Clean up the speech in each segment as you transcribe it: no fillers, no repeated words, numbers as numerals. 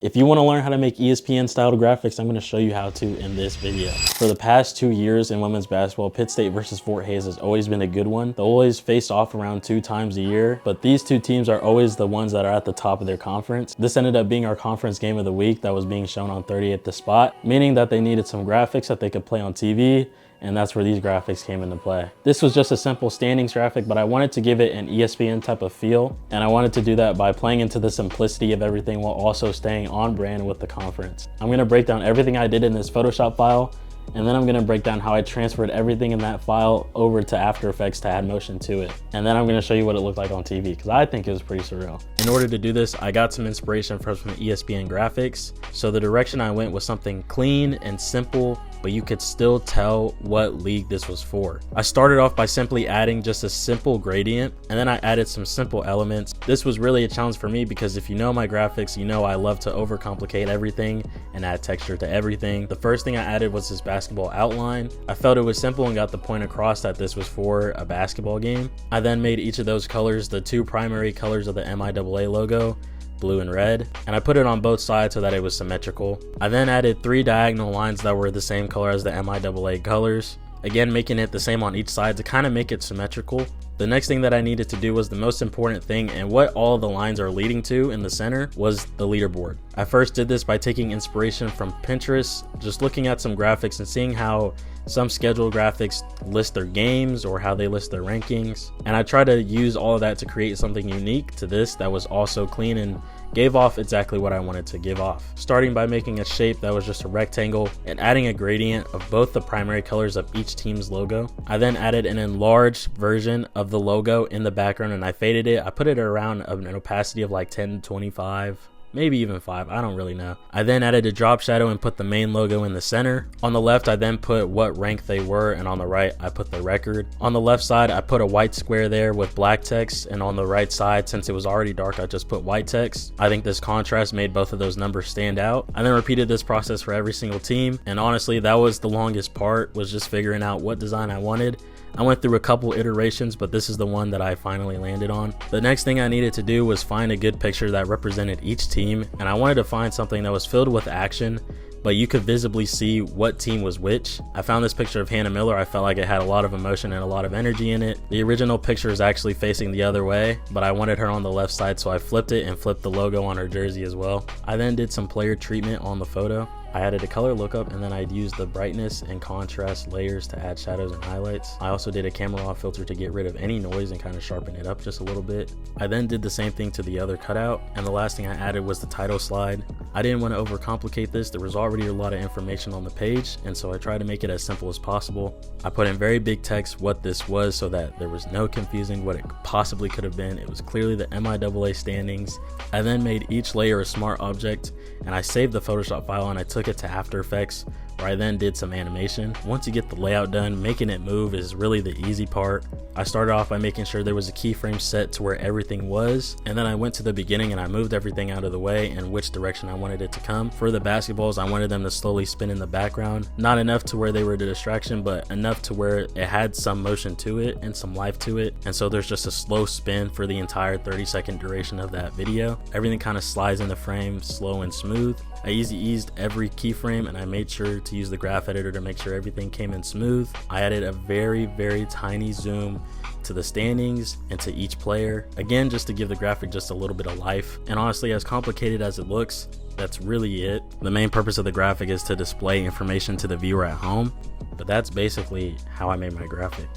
If you want to learn how to make ESPN style graphics, I'm going to show you how to in this video. For the past 2 years in women's basketball, Pitt State versus Fort Hays has always been a good one. They'll always face off around 2 times a year, but these 2 teams are always the ones that are at the top of their conference. This ended up being our conference game of the week that was being shown on 30th The Spot, meaning that they needed some graphics that they could play on TV, and that's where these graphics came into play. This was just a simple standings graphic, but I wanted to give it an ESPN type of feel, and I wanted to do that by playing into the simplicity of everything while also staying on brand with the conference. I'm gonna break down everything I did in this Photoshop file, and then I'm gonna break down how I transferred everything in that file over to After Effects to add motion to it. And then I'm gonna show you what it looked like on TV, because I think it was pretty surreal. In order to do this, I got some inspiration from ESPN graphics. So the direction I went was something clean and simple, but you could still tell what league this was for. I started off by simply adding just a simple gradient, and then I added some simple elements. This was really a challenge for me because if you know my graphics, you know I love to overcomplicate everything and add texture to everything. The first thing I added was this basketball outline. I felt it was simple and got the point across that this was for a basketball game. I then made each of those colors the 2 primary colors of the MIAA logo, blue and red, and I put it on both sides so that it was symmetrical. I then added 3 diagonal lines that were the same color as the MIAA colors, again making it the same on each side to kind of make it symmetrical. The next thing that I needed to do was the most important thing, and what all the lines are leading to in the center was the leaderboard. I first did this by taking inspiration from Pinterest, just looking at some graphics and seeing how some schedule graphics list their games or how they list their rankings. And I tried to use all of that to create something unique to this that was also clean and gave off exactly what I wanted to give off. Starting by making a shape that was just a rectangle and adding a gradient of both the primary colors of each team's logo. I then added an enlarged version of the logo in the background and I faded it. I put it around an opacity of like 10 to 25. Maybe even 5, I don't really know. I then added a drop shadow and put the main logo in the center. On the left, I then put what rank they were, and on the right, I put the record. On the left side, I put a white square there with black text, and on the right side, since it was already dark, I just put white text. I think this contrast made both of those numbers stand out. I then repeated this process for every single team, and honestly, that was the longest part, was just figuring out what design I wanted. I went through a couple iterations, but this is the one that I finally landed on. The next thing I needed to do was find a good picture that represented each team, and I wanted to find something that was filled with action, but you could visibly see what team was which. I found this picture of Hannah Miller. I felt like it had a lot of emotion and a lot of energy in it. The original picture is actually facing the other way, but I wanted her on the left side, so I flipped it and flipped the logo on her jersey as well. I then did some player treatment on the photo. I added a color lookup, and then I'd used the brightness and contrast layers to add shadows and highlights. I also did a camera raw filter to get rid of any noise and kind of sharpen it up just a little bit. I then did the same thing to the other cutout, and the last thing I added was the title slide. I didn't want to overcomplicate this. There was already a lot of information on the page, and so I tried to make it as simple as possible. I put in very big text what this was so that there was no confusing what it possibly could have been. It was clearly the MIAA standings. I then made each layer a smart object, and I saved the Photoshop file and I took it to After Effects, where I then did some animation. Once you get the layout done, making it move is really the easy part. I started off by making sure there was a keyframe set to where everything was, and then I went to the beginning and I moved everything out of the way and which direction I wanted it to come. For the basketballs, I wanted them to slowly spin in the background, not enough to where they were a distraction, but enough to where it had some motion to it and some life to it, and so there's just a slow spin for the entire 30-second duration of that video. Everything kind of slides in the frame slow and smooth. I eased every keyframe, and I made sure to use the graph editor to make sure everything came in smooth. I added a very tiny zoom to the standings and to each player, again just to give the graphic just a little bit of life. And honestly, as complicated as it looks, that's really it. The main purpose of the graphic is to display information to the viewer at home, but that's basically how I made my graphic.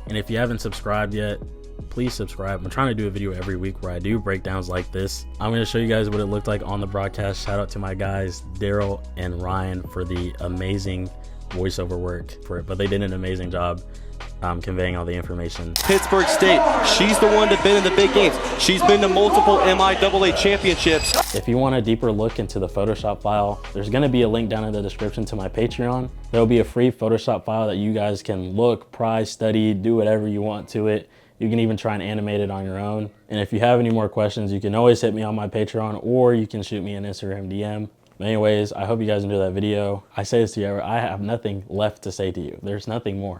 And if you haven't subscribed yet, please subscribe. I'm trying to do a video every week where I do breakdowns like this. I'm going to show you guys what it looked like on the broadcast. Shout out to my guys Daryl and Ryan for the amazing voiceover work for it, but they did an amazing job conveying all the information. Pittsburgh State, she's the one that's been in the big games. She's been to multiple MIAA championships. If you want a deeper look into the Photoshop file, there's going to be a link down in the description to my Patreon. There'll be a free Photoshop file that you guys can look, prize, study, do whatever you want to it. You can even try and animate it on your own. And if you have any more questions, you can always hit me on my Patreon, or you can shoot me an Instagram DM. But anyways, I hope you guys enjoyed that video. I say this to you, I have nothing left to say to you. There's nothing more.